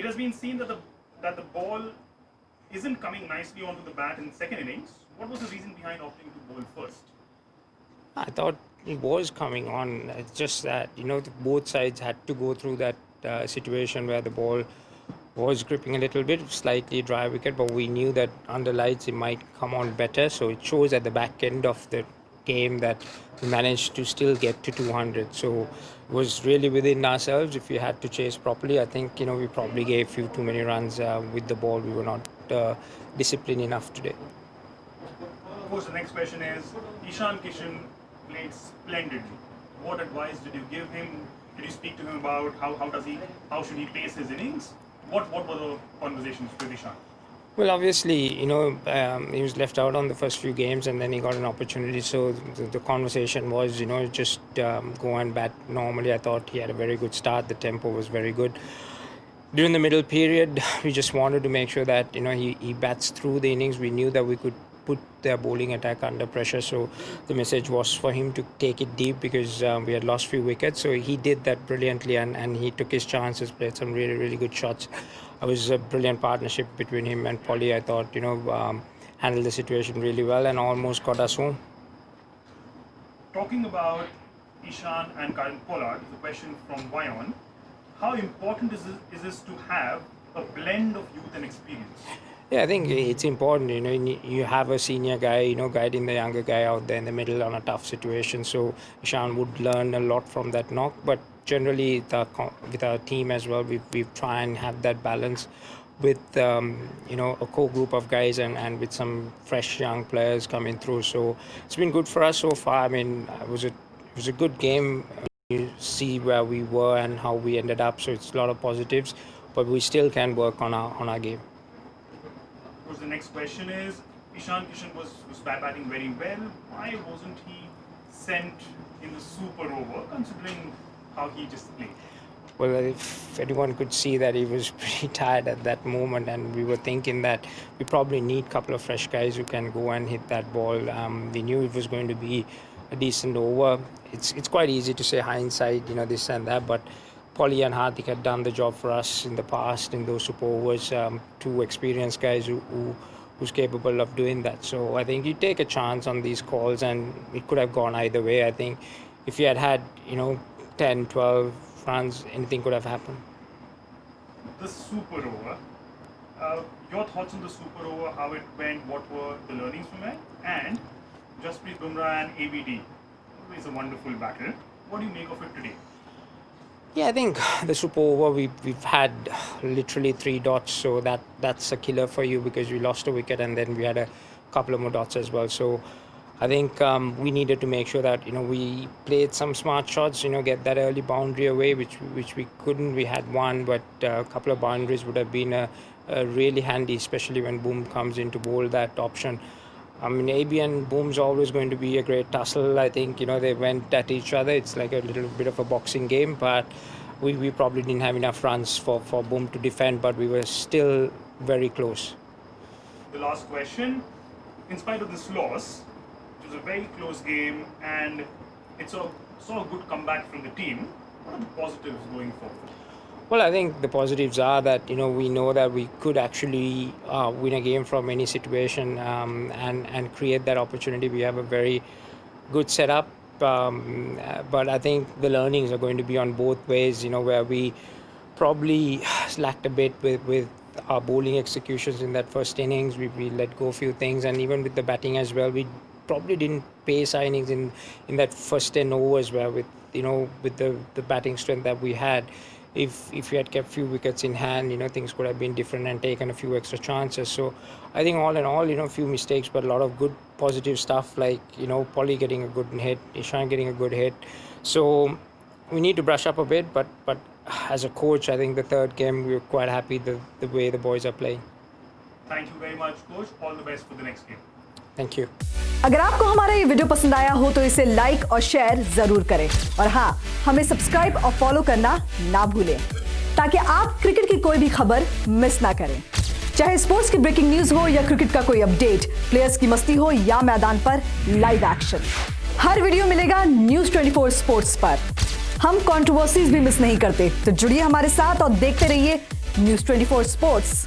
It has been seen that the ball isn't coming nicely onto the bat in the second innings. What was the reason behind opting to bowl first? I thought it was coming on. It's just that, both sides had to go through that situation where the ball was gripping a little bit, slightly dry wicket, but we knew that under lights it might come on better. So it shows at the back end of the game that we managed to still get to 200. So it was really within ourselves. If we had to chase properly, I think, we probably gave few too many runs with the ball. We were not disciplined enough today. Of course, the next question is, Kishan played splendidly. What advice did you give him? Did you speak to him about how should he pace his innings? What were the conversations with Kishan? Well, obviously, he was left out on the first few games and then he got an opportunity. So the conversation was, just go and bat normally. I thought he had a very good start. The tempo was very good. During the middle period, we just wanted to make sure that, he bats through the innings. We knew that we could put their bowling attack under pressure. So the message was for him to take it deep because we had lost few wickets. So he did that brilliantly and he took his chances, played some really, really good shots. It was a brilliant partnership between him and Polly. I thought, handled the situation really well and almost got us home. Talking about Kishan and Karan Pollard, the question from Vayan, how important is this to have a blend of youth and experience? Yeah, I think it's important, you have a senior guy, guiding the younger guy out there in the middle on a tough situation. So Kishan would learn a lot from that knock, but generally with our team as well, we try and have that balance with, a core group of guys and with some fresh young players coming through. So it's been good for us so far. I mean, it was a good game. You see where we were and how we ended up. So it's a lot of positives, but we still can work on our game. Of course, the next question is, Kishan was batting very well. Why wasn't he sent in the super over, considering how he just played? Well, if anyone could see that he was pretty tired at that moment, and we were thinking that we probably need a couple of fresh guys who can go and hit that ball. We knew it was going to be a decent over. It's quite easy to say hindsight, this and that, but Polly and Hardik had done the job for us in the past in those super overs. Two experienced guys who's capable of doing that. So I think you take a chance on these calls, and it could have gone either way. I think if you had 10, 12 runs, anything could have happened. The super over. Your thoughts on the super over, how it went, what were the learnings from it? And Jasprit Bumrah and ABD. Always a wonderful battle. What do you make of it today? Yeah, I think the super over, we've had literally 3 dots, so that's a killer for you because we lost a wicket and then we had a couple of more dots as well. So I think we needed to make sure that we played some smart shots, get that early boundary away, which we couldn't. We had one, but a couple of boundaries would have been really handy, especially when Boom comes in to bowl that option. I mean, AB and Boom's always going to be a great tussle. I think, they went at each other. It's like a little bit of a boxing game, but we probably didn't have enough runs for Boom to defend, but we were still very close. The last question. In spite of this loss, it was a very close game and it's a good comeback from the team. What are the positives going forward? Well, I think the positives are that, we know that we could actually win a game from any situation and create that opportunity. We have a very good setup, but I think the learnings are going to be on both ways, where we probably slacked a bit with our bowling executions in that first innings. We let go a few things, and even with the batting as well, we probably didn't pace our innings in that first 10 overs where with the batting strength that we had. If we had kept few wickets in hand, things could have been different and taken a few extra chances. So I think all in all, a few mistakes, but a lot of good positive stuff like, Polly getting a good hit, Kishan getting a good hit. So we need to brush up a bit, but as a coach, I think the third game, we were quite happy the way the boys are playing. Thank you very much, Coach. All the best for the next game. Thank you. अगर आपको हमारा ये video पसंद आया हो तो इसे like और शेयर जरूर करें और हाँ, हमें सब्सक्राइब और फॉलो करना ना भूलें ताकि आप क्रिकेट की कोई भी खबर मिस ना करें। चाहे स्पोर्ट्स की ब्रेकिंग न्यूज हो या क्रिकेट का कोई अपडेट, प्लेयर्स की मस्ती हो या मैदान पर लाइव एक्शन, हर वीडियो मिलेगा न्यूज़ 24 स्पोर्ट्स पर। हम कंट्रोवर्सीज भी मिस नहीं करते, तो जुड़िए हमारे साथ और देखते रहिए न्यूज़ 24 स्पोर्ट्स।